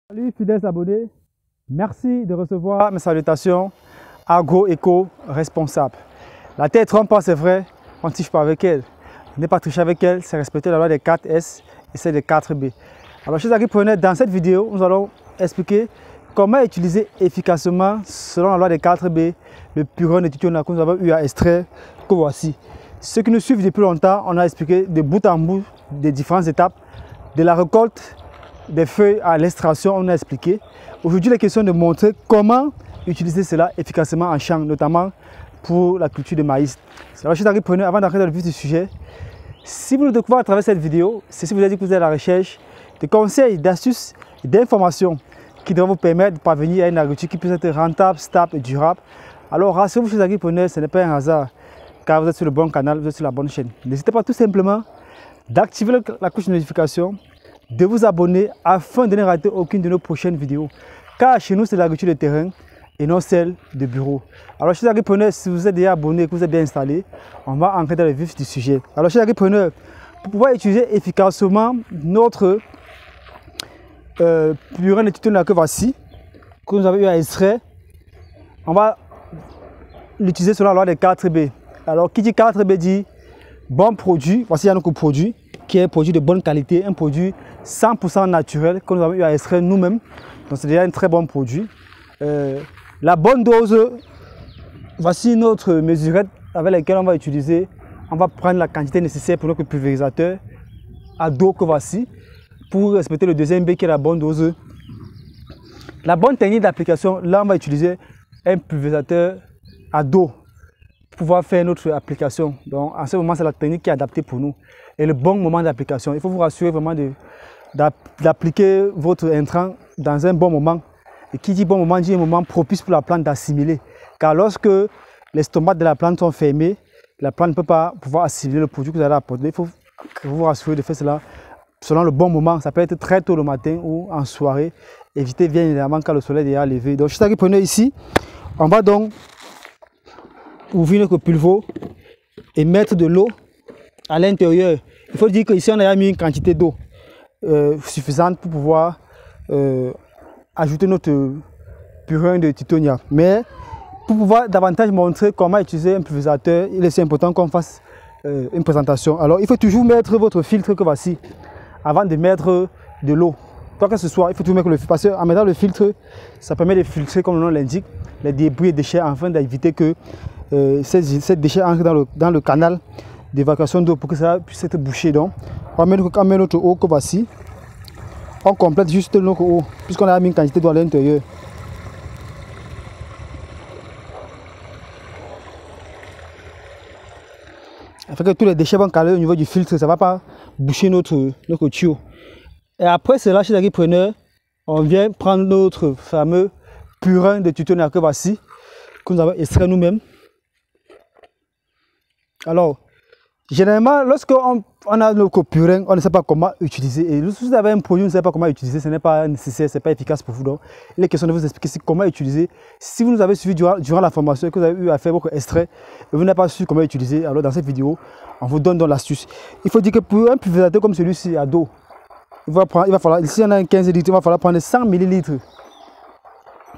Salut fidèles abonnés, merci de recevoir mes salutations agro-éco-responsable. La terre trompe pas, c'est vrai, on ne triche pas avec elle. On n'est pas triché avec elle, c'est respecter la loi des 4S et celle des 4B. Alors chers agripreneurs, dans cette vidéo, nous allons expliquer comment utiliser efficacement, selon la loi des 4B, le purin de titounia que nous avons eu à extraire, que voici. Ceux qui nous suivent depuis longtemps, on a expliqué de bout en bout des différentes étapes, de la récolte des feuilles à l'extraction, on a expliqué. Aujourd'hui, la question est de montrer comment utiliser cela efficacement en champ, notamment pour la culture de maïs. Alors, chers agripreneurs, avant d'entrer dans le vif du sujet, si vous nous découvrez à travers cette vidéo, c'est si vous avez dit que vous êtes à la recherche de conseils, d'astuces, d'informations qui devraient vous permettre de parvenir à une agriculture qui puisse être rentable, stable et durable. Alors, rassurez-vous, chers agripreneurs, ce n'est pas un hasard, car vous êtes sur le bon canal, vous êtes sur la bonne chaîne. N'hésitez pas tout simplement d'activer la cloche de notification, de vous abonner afin de ne rater aucune de nos prochaines vidéos. Car chez nous, c'est l'agriculture de terrain et non celle de bureau. Alors, chers agripreneurs, si vous êtes déjà abonné, que vous êtes bien installé, on va entrer dans le vif du sujet. Alors, chers agripreneurs, pour pouvoir utiliser efficacement notre purin de titounia que voici, que nous avons eu à extraire, on va l'utiliser selon la loi des 4B. Alors, qui dit 4B dit bon produit. Voici un autre produit qui est un produit de bonne qualité, un produit 100% naturel que nous avons eu à extraire nous-mêmes. Donc c'est déjà un très bon produit. La bonne dose, voici notre mesurette avec laquelle on va utiliser. On va prendre la quantité nécessaire pour notre pulvérisateur à dos que voici pour respecter le deuxième B qui est la bonne dose. La bonne technique d'application, là on va utiliser un pulvérisateur à dos pour pouvoir faire notre application. Donc en ce moment c'est la technique qui est adaptée pour nous. Et le bon moment d'application. Il faut vous rassurer vraiment d'appliquer votre intrant dans un bon moment. Et qui dit bon moment dit un moment propice pour la plante d'assimiler. Car lorsque les stomates de la plante sont fermés, la plante ne peut pas pouvoir assimiler le produit que vous allez apporter. Il faut que vous vous rassurez de faire cela selon le bon moment. Ça peut être très tôt le matin ou en soirée. Évitez bien évidemment quand le soleil est déjà levé. Donc, chers agripreneurs, ici, on va donc ouvrir notre pulvo et mettre de l'eau à l'intérieur. Il faut dire qu'ici on a mis une quantité d'eau suffisante pour pouvoir ajouter notre purin de titounia. Mais pour pouvoir davantage montrer comment utiliser un pulvérisateur, il est aussi important qu'on fasse une présentation. Alors il faut toujours mettre votre filtre que voici avant de mettre de l'eau. Quoi que ce soit, il faut toujours mettre le filtre parce qu'en mettant le filtre, ça permet de filtrer comme le nom l'indique les débris et déchets afin d'éviter que ces déchets entrent dans le canal d'évacuation d'eau pour que ça puisse être bouché. Donc on met notre eau que voici, on complète juste notre eau puisqu'on a mis une quantité d'eau à l'intérieur. Afin que tous les déchets vont caler au niveau du filtre, ça ne va pas boucher notre tuyau. Et après cela, chez les agripreneurs, on vient prendre notre fameux purin de titounia que voici, que nous avons extrait nous-mêmes. Alors, généralement, lorsqu'on a notre purin, on ne sait pas comment utiliser. Et si vous avez un produit, vous ne savez pas comment utiliser, ce n'est pas nécessaire, ce n'est pas efficace pour vous. Donc, il est question de vous expliquer comment utiliser. Si vous nous avez suivi durant la formation et que vous avez eu à faire votre extrait, et vous n'avez pas su comment utiliser, alors dans cette vidéo, on vous donne donc l'astuce. Il faut dire que pour un pulvérisateur comme celui-ci à dos, il va falloir, ici on a 15 litres, il va falloir prendre 100 ml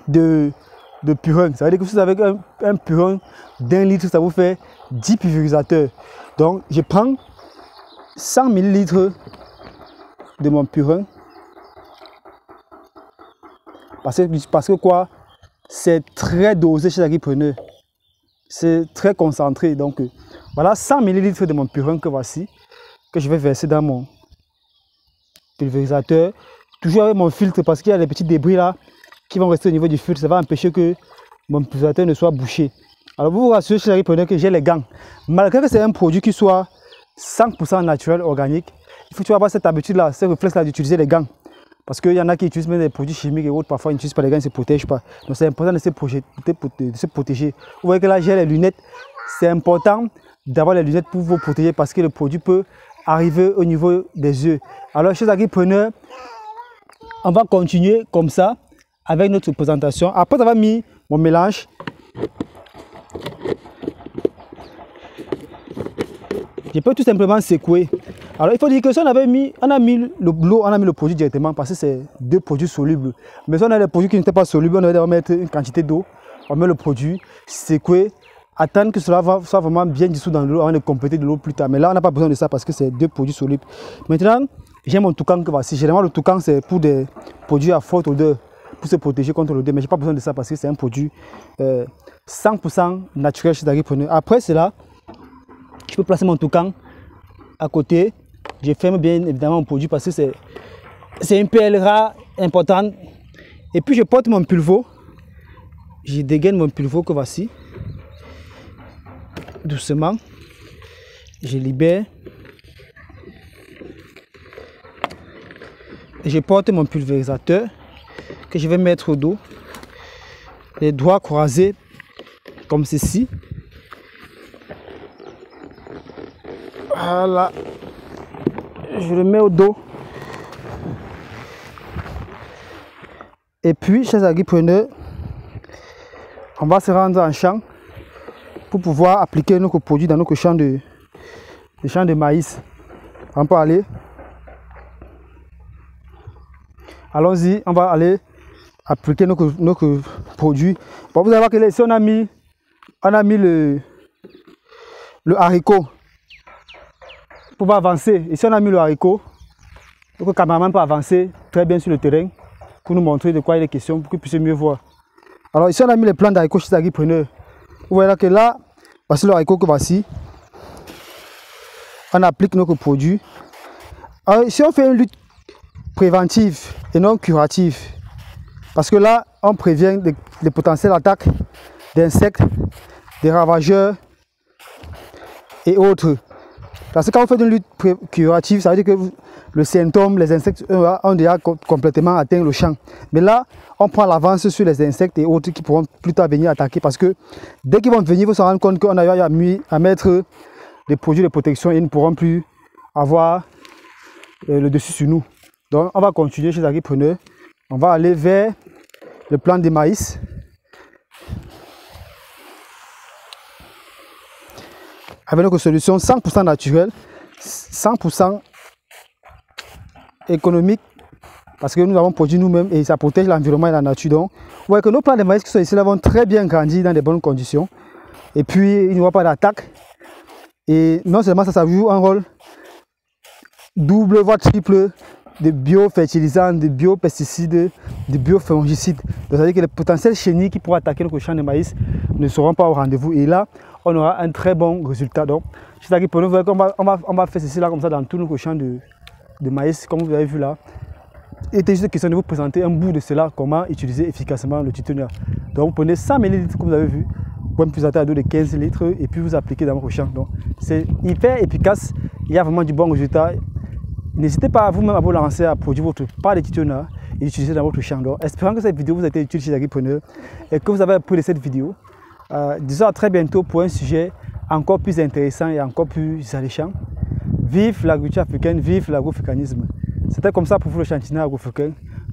de purin. Ça veut dire que si vous avez un purin d'1 litre, ça vous fait 10 pulvérisateurs. Donc je prends 100 ml de mon purin. Parce que quoi? C'est très dosé chez les agripreneurs. C'est très concentré. Donc voilà 100 ml de mon purin que voici, que je vais verser dans mon pulvérisateur. Toujours avec mon filtre parce qu'il y a des petits débris là qui vont rester au niveau du filtre. Ça va empêcher que mon pulvérisateur ne soit bouché. Alors vous vous rassurez chez les agripreneurs que j'ai les gants. Malgré que c'est un produit qui soit 100% naturel, organique, il faut avoir cette habitude-là, ce réflexe-là d'utiliser les gants. Parce qu'il y en a qui utilisent même des produits chimiques et autres, parfois ils n'utilisent pas les gants, ils ne se protègent pas. Donc c'est important de se protéger. Vous voyez que là j'ai les lunettes. C'est important d'avoir les lunettes pour vous protéger parce que le produit peut arriver au niveau des yeux. Alors chers agripreneurs, on va continuer comme ça avec notre présentation. Après avoir mis mon mélange, je peux tout simplement secouer. Alors il faut dire que si on a mis l'eau, on a mis le produit directement parce que c'est 2 produits solubles. Mais si on a des produits qui n'étaient pas solubles, on devait mettre une quantité d'eau, on met le produit, secouer, attendre que cela soit vraiment bien dissous dans l'eau avant de compléter de l'eau plus tard. Mais là on n'a pas besoin de ça parce que c'est 2 produits solubles. Maintenant, j'ai mon toucan que voici. Généralement le toucan c'est pour des produits à forte odeur, pour se protéger contre l'odeur. Mais j'ai pas besoin de ça parce que c'est un produit 100% naturel chez Agripreneur. Après cela, je peux placer mon toucan à côté. Je ferme bien évidemment mon produit parce que c'est une perle rare importante. Et puis je porte mon pulveau. Je dégaine mon pulveau que voici. Doucement. Je libère. Et je porte mon pulvérisateur que je vais mettre au dos. Les doigts croisés comme ceci. Voilà. Je le mets au dos. Et puis, chers agripreneurs, on va se rendre en champ pour pouvoir appliquer nos produits dans notre champ de maïs. On peut aller. Allons-y, on va aller appliquer nos produits. Bon, vous allez voir que ici on a mis le haricot pour pouvoir avancer. Ici on a mis le haricot. Donc le cameraman peut avancer très bien sur le terrain pour nous montrer de quoi il est question, pour que vous puissiez mieux voir. Alors ici on a mis les plants d'haricots chez Agripreneur. Vous voyez là que là, voici le haricot que voici. On applique notre produit. Alors ici on fait une lutte préventive et non curative. Parce que là, on prévient les potentielles attaques d'insectes, des ravageurs et autres. Parce que quand vous faites une lutte curative, ça veut dire que le symptôme, les insectes ont déjà complètement atteint le champ. Mais là, on prend l'avance sur les insectes et autres qui pourront plus tard venir attaquer. Parce que dès qu'ils vont venir, ils vont se rendre compte qu'on a à mettre des produits de protection et ils ne pourront plus avoir le dessus sur nous. Donc on va continuer chez Agripreneur. On va aller vers le plant de maïs. Avec notre solution 100% naturelle, 100% économique, parce que nous avons produit nous-mêmes et ça protège l'environnement et la nature. Donc, vous voyez que nos plants de maïs qui sont ici là vont très bien grandir dans de bonnes conditions. Et puis, il n'y aura pas d'attaque. Et non seulement ça joue un rôle double, voire triple de biofertilisants, de biopesticides, de biofongicides. Donc, ça veut dire que les potentiels chenilles qui pourraient attaquer notre champ de maïs ne seront pas au rendez-vous. Et là, on aura un très bon résultat. Donc, je sais pour nous, on va faire ceci là comme ça dans tout notre champ de maïs, comme vous avez vu là. Il était juste question de vous présenter un bout de cela, comment utiliser efficacement le tuteur. Donc, vous prenez 100 ml comme vous avez vu, pour un pulvérisateur à d'eau de 15 litres et puis vous appliquez dans votre champ. Donc, c'est hyper efficace. Il y a vraiment du bon résultat. N'hésitez pas vous-même à vous lancer à produire votre part de tuteur et utiliser dans votre champ. Donc, espérant que cette vidéo vous a été utile chez Agripreneur et que vous avez appris de cette vidéo. Disons à très bientôt pour un sujet encore plus intéressant et encore plus alléchant. Vive l'agriculture africaine, vive l'agroafricanisme. C'était comme ça pour vous le chantinet agroafricain.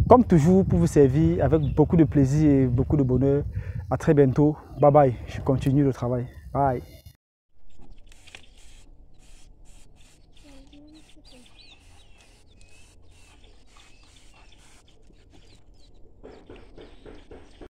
Comme toujours, pour vous servir avec beaucoup de plaisir et beaucoup de bonheur. À très bientôt. Bye bye. Je continue le travail. Bye.